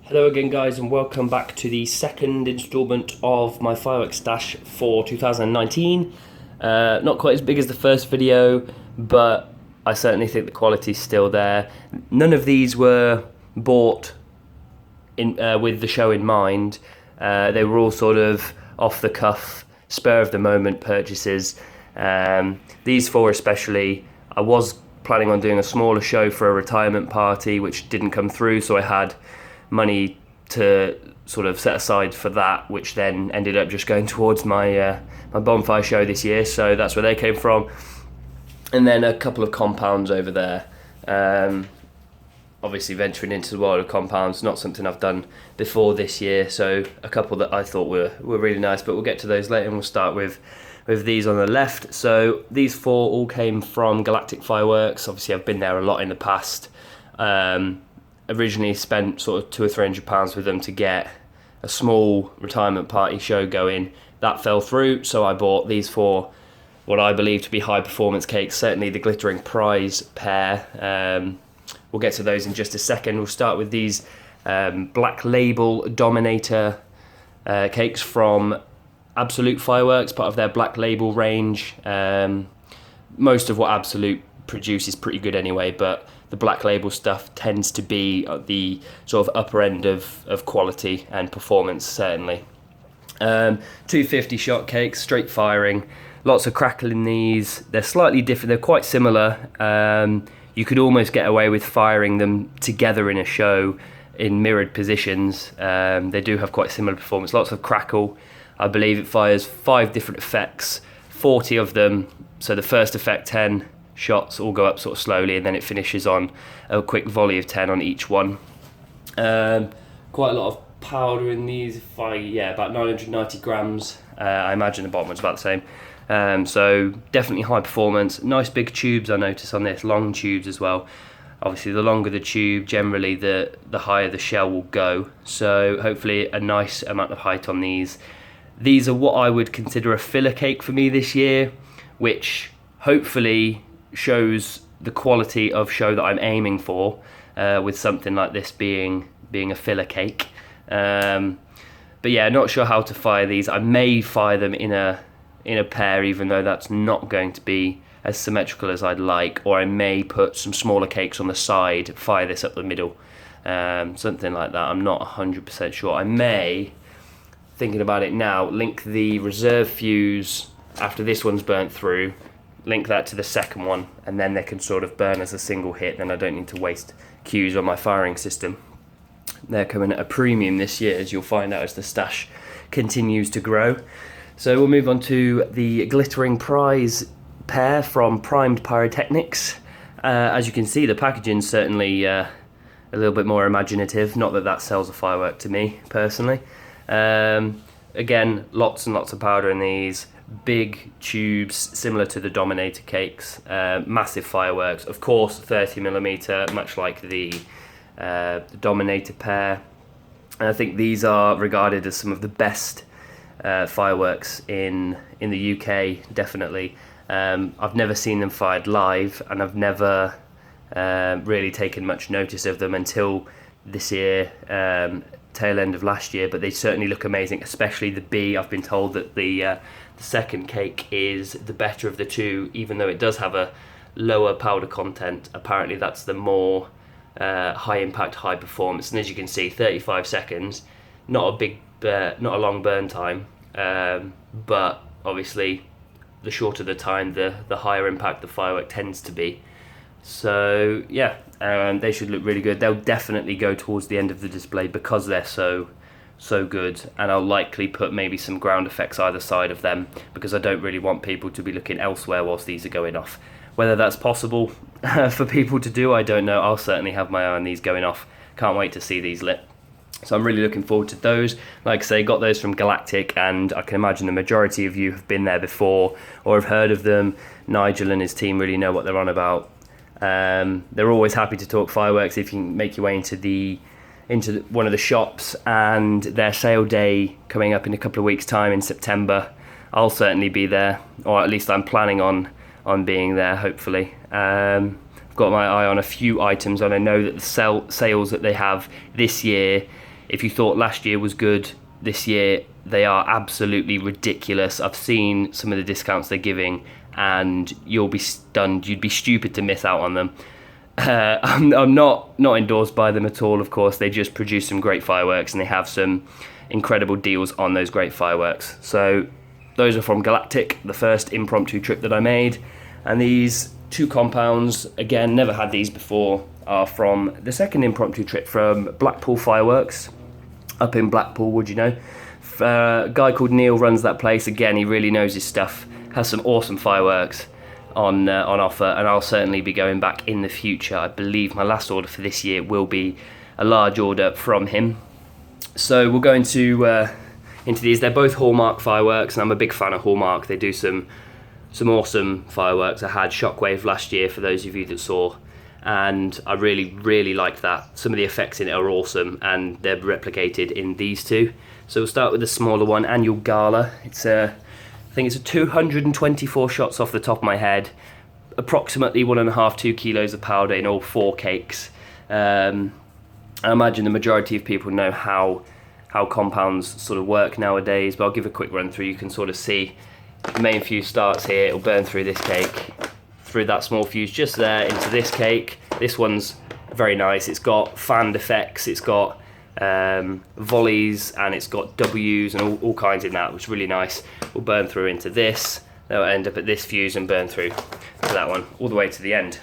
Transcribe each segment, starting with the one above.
Hello again guys, and welcome back to the second instalment of my fireworks stash for 2019. Not quite as big as the first video, but I certainly think the quality's still there. None of these were bought with the show in mind. They were all sort of off the cuff, spur of the moment purchases. These four especially, I was planning on doing a smaller show for a retirement party which didn't come through, so I had money to sort of set aside for that, which then ended up just going towards my my bonfire show this year, so that's where they came from. And then a couple of compounds over there. Obviously venturing into the world of compounds, not something I've done before this year, so a couple that I thought were really nice, but we'll get to those later, and we'll start with these on the left. So these four all came from Galactic Fireworks. Obviously I've been there a lot in the past. Originally spent sort of £200 or £300 with them to get a small retirement party show going. That fell through, so I bought these four, what I believe to be high performance cakes, certainly the glittering prize pair. We'll get to those in just a second. We'll start with these Black Label Dominator cakes from Absolute Fireworks, part of their Black Label range. Most of what Absolute produce is pretty good anyway, but the Black Label stuff tends to be at the sort of upper end of quality and performance, certainly. 250 shot cakes, straight firing, lots of crackle in these. They're slightly different, they're quite similar. You could almost get away with firing them together in a show in mirrored positions. They do have quite similar performance, lots of crackle. I believe it fires 5 different effects, 40 of them, so the first effect 10 shots all go up sort of slowly, and then it finishes on a quick volley of 10 on each one. Quite a lot of powder in these, about 990 grams. I imagine the bottom one's about the same. So definitely high performance. Nice big tubes I notice on this, long tubes as well. Obviously the longer the tube, generally the higher the shell will go. So hopefully a nice amount of height on these. These are what I would consider a filler cake for me this year, which hopefully shows the quality of show that I'm aiming for, with something like this being a filler cake. But yeah, not sure how to fire these. I may fire them in a pair, even though that's not going to be as symmetrical as I'd like, or I may put some smaller cakes on the side, fire this up the middle, something like that. I'm not 100% sure. I may, thinking about it now, link the reserve fuse after this one's burnt through, link that to the second one, and then they can sort of burn as a single hit. Then I don't need to waste cues on my firing system. They're coming at a premium this year, as you'll find out as the stash continues to grow. So we'll move on to the glittering prize pair from Primed Pyrotechnics. As you can see, the packaging's certainly a little bit more imaginative. Not that that sells a firework to me personally. Again, lots and lots of powder in these. Big tubes similar to the Dominator cakes, massive fireworks, of course 30mm, much like the Dominator pair. And I think these are regarded as some of the best fireworks in the UK, definitely. I've never seen them fired live, and I've never really taken much notice of them until this year, tail end of last year, but they certainly look amazing, especially the B. I've been told that the second cake is the better of the two, even though it does have a lower powder content. Apparently that's the more high impact, high performance, and as you can see, 35 seconds, not a long burn time, but obviously the shorter the time, the higher impact the firework tends to be. So yeah, they should look really good. They'll definitely go towards the end of the display because they're so good, and I'll likely put maybe some ground effects either side of them, because I don't really want people to be looking elsewhere whilst these are going off. Whether that's possible for people to do, I don't know. I'll certainly have my eye on these going off. Can't wait to see these lit. So I'm really looking forward to those. Like I say, got those from Galactic, and I can imagine the majority of you have been there before or have heard of them. Nigel and his team really know what they're on about. They're always happy to talk fireworks if you can make your way into one of the shops, and their sale day coming up in a couple of weeks' time in September. I'll certainly be there, or at least I'm planning on being there, hopefully. I've got my eye on a few items, and I know that the sales that they have this year if you thought last year was good, this year they are absolutely ridiculous. I've seen some of the discounts they're giving, and you'll be stunned. You'd be stupid to miss out on them. I'm not endorsed by them at all, of course. They just produce some great fireworks, and they have some incredible deals on those great fireworks. So those are from Galactic, the first impromptu trip that I made. And these 2 compounds, again, never had these before, are from the second impromptu trip from Blackpool Fireworks, up in Blackpool, would you know. A guy called Neil runs that place. Again, he really knows his stuff, has some awesome fireworks on offer, and I'll certainly be going back in the future. I believe my last order for this year will be a large order from him. So we'll go into these. They're both Hallmark Fireworks, and I'm a big fan of Hallmark. They do some awesome fireworks. I had Shockwave last year, for those of you that saw, and I really liked that. Some of the effects in it are awesome, and they're replicated in these 2. So we'll start with the smaller one, Annual Gala. I think it's a 224 shots off the top of my head, approximately 1.5–2 kilos of powder in all 4 cakes. I imagine the majority of people know how compounds sort of work nowadays, but I'll give a quick run through. You can sort of see the main fuse starts here. It'll burn through this cake, through that small fuse just there, into this cake. This one's very nice. It's got fanned effects, it's got volleys, and it's got W's and all kinds in that, which is really nice. Will burn through into this. They'll end up at this fuse and burn through to that one, all the way to the end.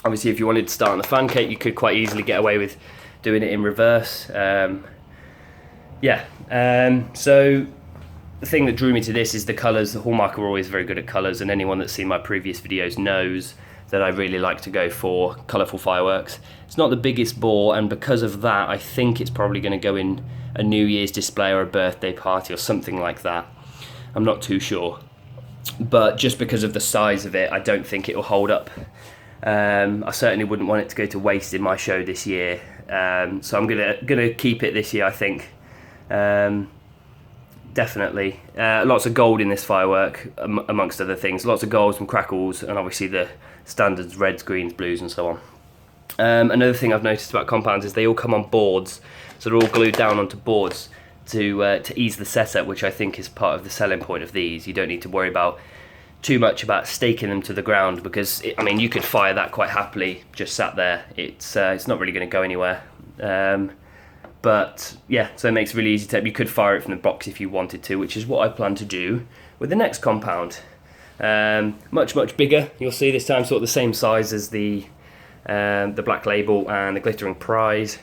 Obviously, if you wanted to start on the fan cake, you could quite easily get away with doing it in reverse. So the thing that drew me to this is the colours. The Hallmark are always very good at colours, and anyone that's seen my previous videos knows that I really like to go for colourful fireworks. It's not the biggest bore, and because of that, I think it's probably going to go in a New Year's display or a birthday party or something like that. I'm not too sure. But just because of the size of it, I don't think it will hold up. I certainly wouldn't want it to go to waste in my show this year. So I'm gonna keep it this year, I think. Definitely. Lots of gold in this firework, amongst other things. Lots of golds and crackles, and obviously the standards, reds, greens, blues, and so on. Another thing I've noticed about compounds is they all come on boards, so they're all glued down onto boards to ease the setup, which I think is part of the selling point of these. You don't need to worry about too much about staking them to the ground, because you could fire that quite happily just sat there. It's not really going to go anywhere. But yeah, so it makes it really easy to. You could fire it from the box if you wanted to, which is what I plan to do with the next compound. Much bigger. You'll see this time sort of the same size as the Black Label and the Glittering Prize.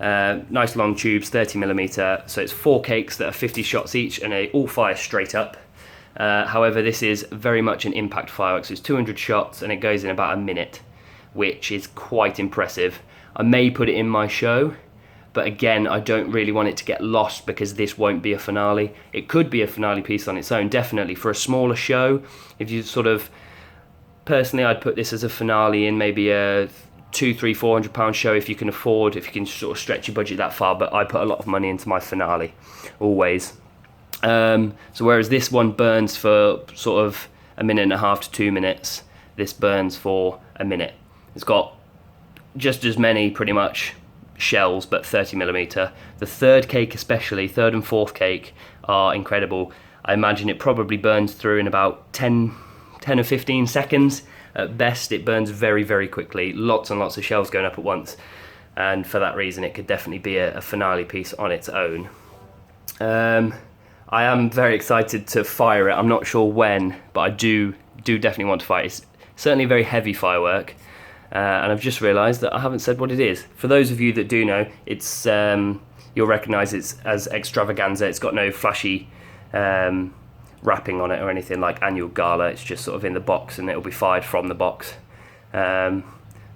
Nice long tubes, 30mm. So it's 4 cakes that are 50 shots each, and they all fire straight up. However, this is very much an impact firework, so it's 200 shots and it goes in about a minute, which is quite impressive. I may put it in my show, but again, I don't really want it to get lost because this won't be a finale. It could be a finale piece on its own, definitely. For a smaller show, if you sort of... Personally, I'd put this as a finale in maybe a £200–400 show if you can afford, if you can sort of stretch your budget that far, but I put a lot of money into my finale, always. So whereas this one burns for sort of 1.5 to 2 minutes, this burns for a minute. It's got just as many, pretty much, shells, but 30mm. The third cake especially, third and fourth cake, are incredible. I imagine it probably burns through in about 10 or 15 seconds. At best, it burns very quickly. Lots and lots of shells going up at once. And for that reason, it could definitely be a finale piece on its own. I am very excited to fire it. I'm not sure when, but I do definitely want to fire it. It's certainly a very heavy firework. And I've just realised that I haven't said what it is. For those of you that do know, it's you'll recognise it as Extravaganza. It's got no flashy wrapping on it or anything like Annual Gala. It's just sort of in the box and it'll be fired from the box. But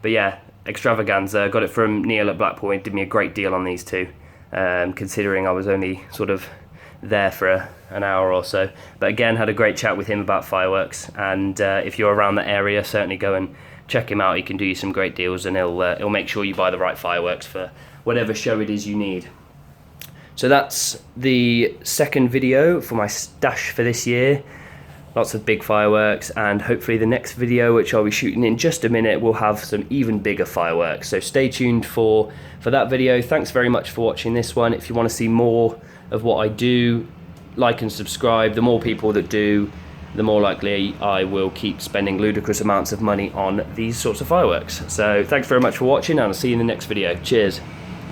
yeah, Extravaganza. Got it from Neil at Blackpool. He did me a great deal on these two, considering I was only sort of there for an hour or so. But again, had a great chat with him about fireworks. And if you're around that area, certainly go and check him out. He can do you some great deals, and he'll make sure you buy the right fireworks for whatever show it is you need. So that's the second video for my stash for this year. lots of big fireworks, and hopefully the next video, which I'll be shooting in just a minute, will have some even bigger fireworks. So stay tuned for that video. Thanks very much for watching this one. If you want to see more of what I do, like and subscribe. The more people that do, the more likely I will keep spending ludicrous amounts of money on these sorts of fireworks. So thanks very much for watching, and I'll see you in the next video. Cheers.